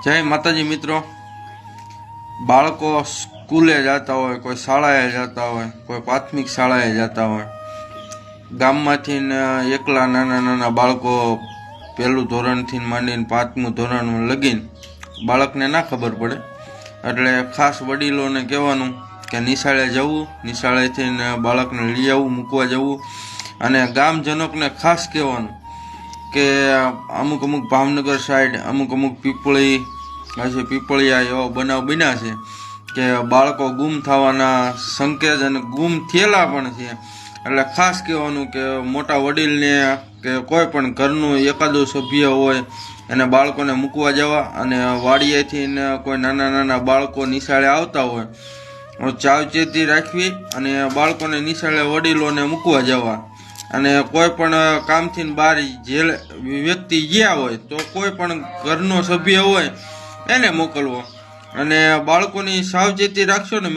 જય માતાજી મિત્રો, બાળકો સ્કૂલે જતા હોય, કોઈ શાળાએ જતા હોય, કોઈ પ્રાથમિક શાળાએ જતા હોય, ગામમાંથી એકલા નાના નાના બાળકો પહેલું ધોરણથી માંડીને પાંચમું ધોરણ લગીને બાળકને ના ખબર પડે, એટલે ખાસ વડીલોને કહેવાનું કે નિશાળે જવું, નિશાળેથી બાળકને લઈ આવવું, મૂકવા જવું. અને ગામજનોને ખાસ કહેવાનું કે અમુક ભાવનગર સાઈડ અમુક પીપળી હશે, પીપળિયા એવા બનાવ બન્યા છે કે બાળકો ગુમ થવાના સંકેત અને ગુમ થયેલા પણ છે. એટલે ખાસ કહેવાનું કે મોટા વડીલને કે કોઈ પણ ઘરનું એકાદું સભ્ય હોય એને બાળકોને મૂકવા જવા, અને વાડીએથી કોઈ નાના નાના બાળકો નિશાળે આવતા હોય સાવચેતી રાખવી અને બાળકોને નિશાળે વડીલોને મૂકવા જવા. અને કોઈ પણ કામથી બહાર જે વ્યક્તિ ગયા હોય તો કોઈ પણ ઘરનો સભ્ય હોય એને મોકલવો. અને બાળકોની સાવચેતી રાખશો ને